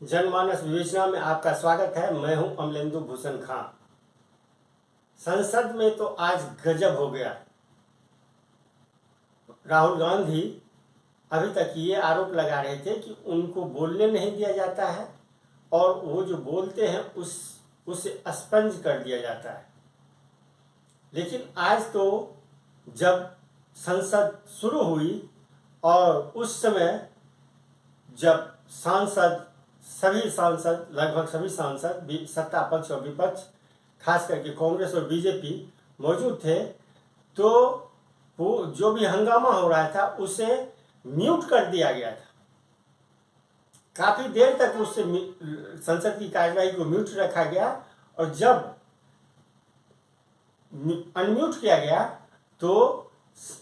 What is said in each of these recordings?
जनमानस विवेचना में आपका स्वागत है। मैं हूं अमलेंदु भूषण खां। संसद में तो आज गजब हो गया। राहुल गांधी अभी तक ये आरोप लगा रहे थे कि उनको बोलने नहीं दिया जाता है और वो जो बोलते हैं उसे स्पंज कर दिया जाता है। लेकिन आज तो जब संसद शुरू हुई और उस समय जब सभी सांसद लगभग सभी सांसद सत्ता पक्ष और विपक्ष खास करके कांग्रेस और बीजेपी मौजूद थे, तो वो जो भी हंगामा हो रहा था उसे म्यूट कर दिया गया था। काफी देर तक उससे संसद की कार्यवाही को म्यूट रखा गया और जब अनम्यूट किया गया तो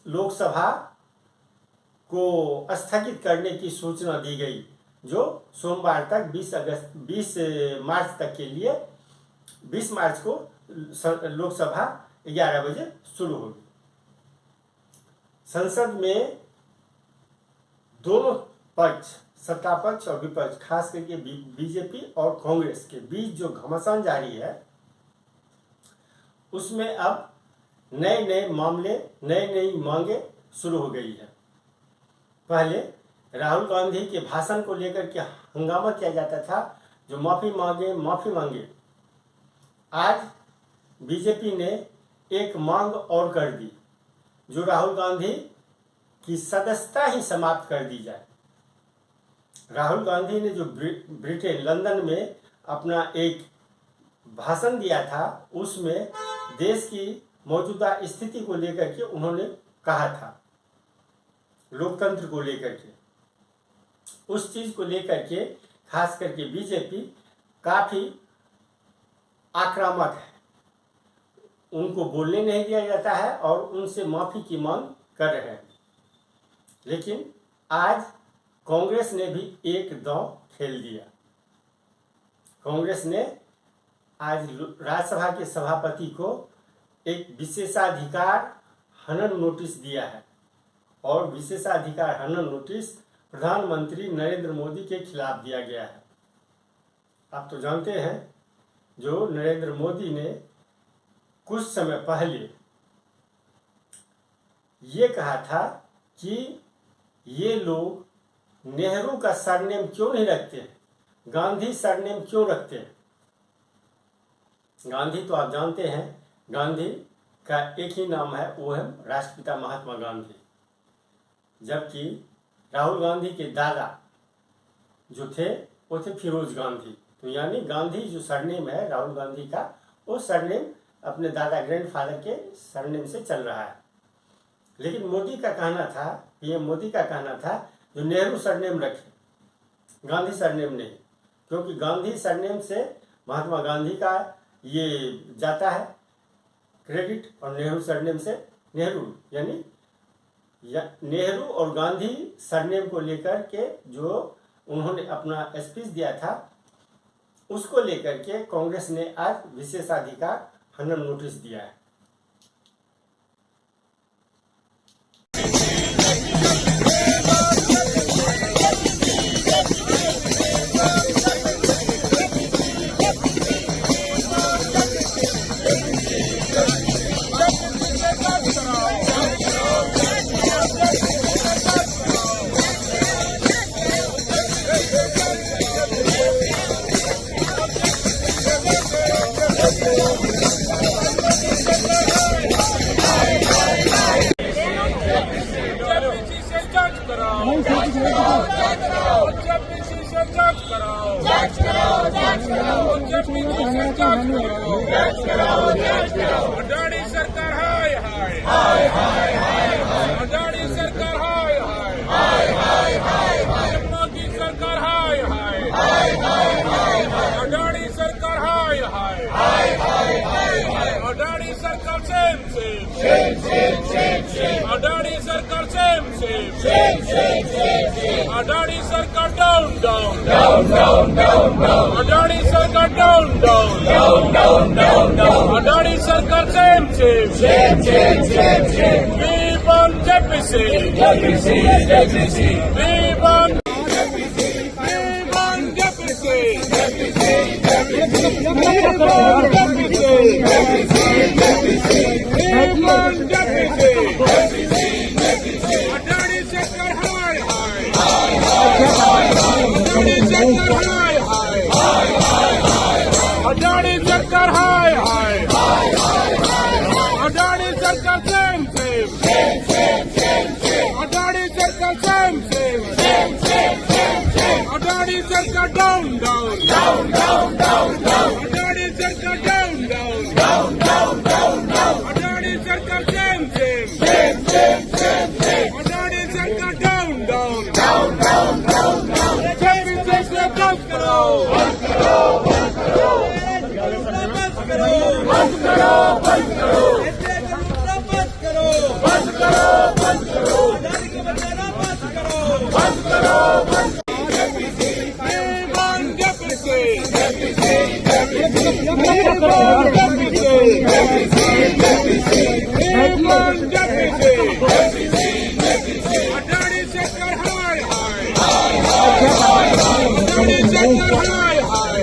लोकसभा को स्थगित करने की सूचना दी गई, जो सोमवार तक 20 मार्च तक के लिए 20 मार्च को लोकसभा 11 बजे शुरू होगी। संसद में दोनों पक्ष, सत्ता पक्ष और विपक्ष, खास करके बीजेपी और कांग्रेस के बीच जो घमासान जारी है, उसमें अब नए मामले, नई मांगे शुरू हो गई है। पहले राहुल गांधी के भाषण को लेकर के हंगामा किया जाता था, जो माफी मांगे। आज बीजेपी ने एक मांग और कर दी, जो राहुल गांधी की सदस्यता ही समाप्त कर दी जाए। राहुल गांधी ने जो ब्रिटेन लंदन में अपना एक भाषण दिया था, उसमें देश की मौजूदा स्थिति को लेकर के उन्होंने कहा था, लोकतंत्र को लेकर के, उस चीज को लेकर के खास करके बीजेपी काफी आक्रामक है। उनको बोलने नहीं दिया जाता है और उनसे माफी की मांग कर रहे हैं। लेकिन आज कांग्रेस ने भी एक दांव खेल दिया। कांग्रेस ने आज राज्यसभा के सभापति को एक विशेषाधिकार हनन नोटिस दिया है और विशेषाधिकार हनन नोटिस प्रधानमंत्री नरेंद्र मोदी के खिलाफ दिया गया है। आप तो जानते हैं, जो नरेंद्र मोदी ने कुछ समय पहले ये कहा था कि ये लोग नेहरू का सरनेम क्यों नहीं रखते हैं, गांधी सरनेम क्यों रखते हैं। गांधी तो आप जानते हैं, गांधी का एक ही नाम है, वो है राष्ट्रपिता महात्मा गांधी। जबकि राहुल गांधी के दादा जो थे वो थे फिरोज गांधी। तो यानी गांधी जो सरनेम है राहुल गांधी का, वो सरनेम अपने दादा ग्रैंडफादर के सरनेम से चल रहा है। लेकिन मोदी का कहना था, पीएम मोदी का कहना था, जो नेहरू सरनेम रखे, गांधी सरनेम नहीं, क्योंकि गांधी सरनेम से महात्मा गांधी का ये जाता है क्रेडिट और नेहरू सरनेम से नेहरू, यानी नेहरू और गांधी सरनेम को लेकर के जो उन्होंने अपना स्पीच दिया था, उसको लेकर के कांग्रेस ने आज विशेषाधिकार हनन नोटिस दिया है। अडानी सरकार हाय हाय हाय हाय हाय हाय, अडानी सरकार हाय हाय हाय हाय हाय, मोदी सरकार हाय हाय हाय हाय हाय, अडानी सरकार हाय हाय हाय हाय, अडानी सरकार सेम, अडानी सरकार सेम, अडानी सरकार डाउन, अडानी सरकार डाउन, अडानी सरकार same, we want democracy, we want democracy. अडाणी सरकार हाय हाय अडाणी सरकार हाय हाय अडाणी सरकार हाय हाय अडाणी सरकार सेम अडाणी सरकार सेम अडाणी सरकार डाउन अडाणी सरकार डाउन अडाणी सरकार सेम अडाणी सरकार डाउन बंद करो अडाणी सरकार हाय हाय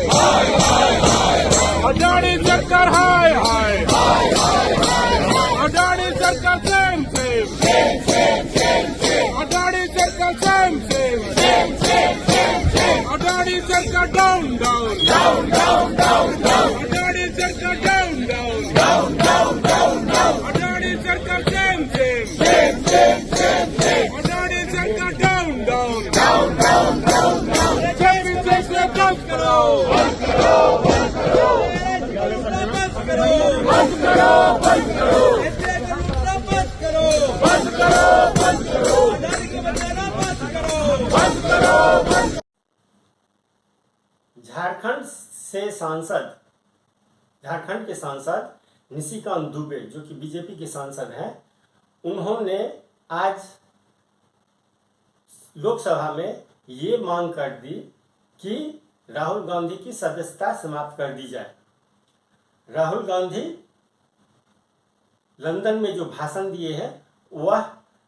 अडाणी सरकार हाय हाय अडाणी सरकार सेम अडाणी सरकार सेम अडाणी सरकार डाउन अडाणी सरकार डाउन अडाणी सरकार सेम अडाणी सरकार डाउन बंद करो झारखंड के सांसद निशिकांत दुबे जो कि बीजेपी के सांसद हैं, उन्होंने आज लोकसभा में ये मांग कर दी कि राहुल गांधी की सदस्यता समाप्त कर दी जाए। राहुल गांधी लंदन में जो भाषण दिए हैं वह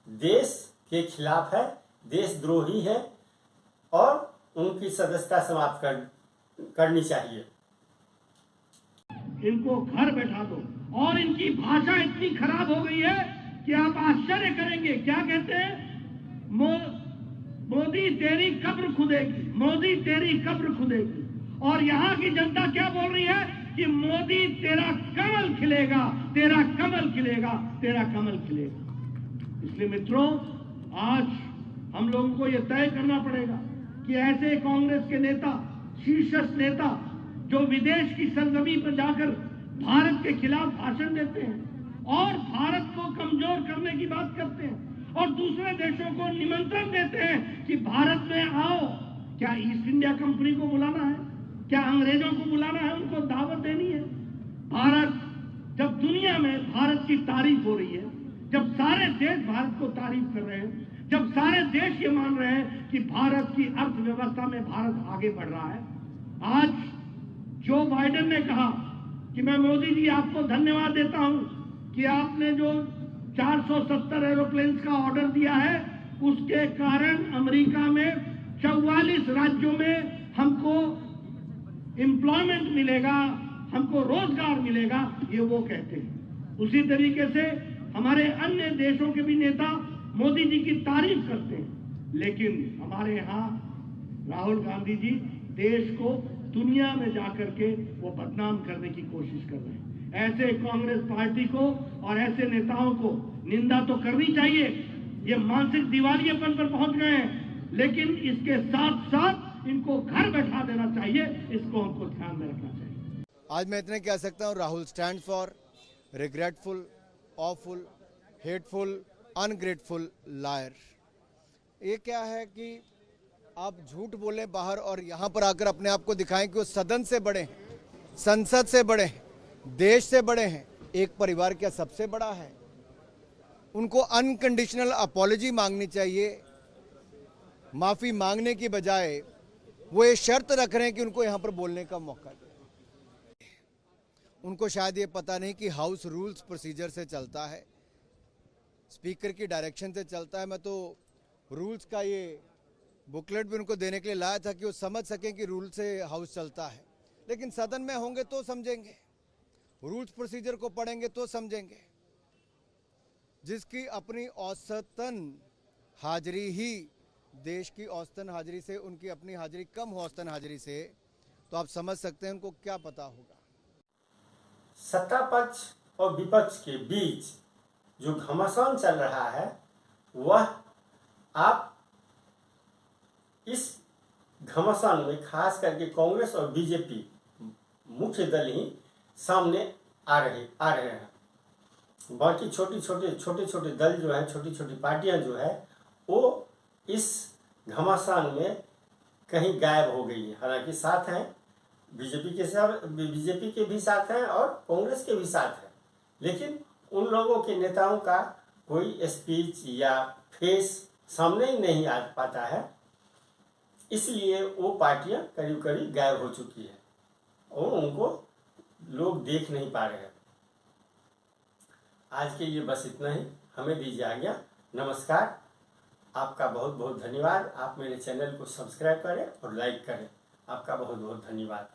देश के खिलाफ है, देशद्रोही है और उनकी सदस्यता समाप्त करनी चाहिए। इनको घर बैठा दो। और इनकी भाषा इतनी खराब हो गई है कि आप आश्चर्य करेंगे। क्या कहते हैं? मोदी तेरी कब्र खुदेगी, मोदी तेरी कब्र खुदेगी। और यहाँ की जनता क्या बोल रही है कि मोदी तेरा कमल खिलेगा, तेरा कमल खिलेगा, तेरा कमल खिलेगा। इसलिए मित्रों, आज हम लोगों को यह तय करना पड़ेगा कि ऐसे कांग्रेस के नेता, शीर्षस्थ नेता जो विदेश की सरजमी पर जाकर भारत के खिलाफ भाषण देते हैं और भारत को कमजोर करने की बात करते हैं और दूसरे देशों को निमंत्रण देते हैं कि भारत में आओ। क्या ईस्ट इंडिया कंपनी को बुलाना है? क्या अंग्रेजों को बुलाना है? उनको दावत देनी है? भारत, जब दुनिया में भारत की तारीफ हो रही है, जब सारे देश भारत को तारीफ कर रहे हैं, जब सारे देश ये मान रहे हैं कि भारत की अर्थव्यवस्था में भारत आगे बढ़ रहा है, आज जो बाइडेन ने कहा कि मैं मोदी जी आपको धन्यवाद देता हूं कि आपने जो 470 एरोप्लेन्स का ऑर्डर दिया है, उसके कारण अमेरिका में 44 राज्यों में हमको एम्प्लॉयमेंट मिलेगा, हमको रोजगार मिलेगा, ये वो कहते हैं। उसी तरीके से हमारे अन्य देशों के भी नेता मोदी जी की तारीफ करते हैं, लेकिन हमारे यहाँ राहुल गांधी जी देश को दुनिया में जाकर के वो बदनाम करने की कोशिश कर रहे हैं। ऐसे कांग्रेस पार्टी को और ऐसे नेताओं को निंदा तो करनी चाहिए। ये मानसिक दिवालियेपन पर पहुंच गए हैं, लेकिन इसके साथ साथ इनको घर बैठा देना चाहिए। इसको हमको ध्यान में रखना चाहिए। आज मैं इतने कह सकता हूँ, Rahul stand for regretful, awful, hateful, ungrateful liar. ये क्या है कि आप झूठ बोलें बाहर और यहाँ पर आकर अपने आप को दिखाएं कि वो सदन से बड़े हैं, संसद से बड़े हैं, देश से बड़े हैं। एक परिवार क्या सबसे बड़ा है? उनको अनकंडीशनल अपॉलॉजी मांगनी चाहिए। माफ़ी मांगने की बजाय वो ये शर्त रख रहे हैं कि उनको यहाँ पर बोलने का मौका दें। उनको शायद ये पता नहीं कि हाउस रूल्स प्रोसीजर से चलता है, स्पीकर की डायरेक्शन से चलता है। मैं तो रूल्स का ये बुकलेट भी उनको देने के लिए लाया था कि वो समझ सकें कि रूल से हाउस चलता है। लेकिन सदन में होंगे तो समझेंगे, रूल्स प्रोसीजर को पढ़ेंगे तो समझेंगे। जिसकी अपनी औसतन हाजिरी ही देश की औसतन हाजिरी से, उनकी अपनी हाजिरी कम हो औसतन हाजिरी से, तो आप समझ सकते हैं उनको क्या पता होगा। सत्ता पक्ष और विपक्ष के बीच जो घमासान चल रहा है, वह आप इस घमासान में खास करके कांग्रेस और बीजेपी मुख्य दल ही सामने आ रहे हैं। बाकी छोटे छोटे दल जो है, छोटी छोटी पार्टियां जो है, वो इस घमासान में कहीं गायब हो गई है। हालांकि साथ हैं, बीजेपी के भी साथ हैं और कांग्रेस के भी साथ हैं, लेकिन उन लोगों के नेताओं का कोई स्पीच या फेस सामने ही नहीं आ पाता है। इसलिए वो पार्टियां करीब करीब गायब हो चुकी है और उनको लोग देख नहीं पा रहे हैं। आज के लिए बस इतना ही। हमें दीजिए आज्ञा। नमस्कार। आपका बहुत बहुत धन्यवाद। आप मेरे चैनल को सब्सक्राइब करें और लाइक करें। आपका बहुत बहुत धन्यवाद।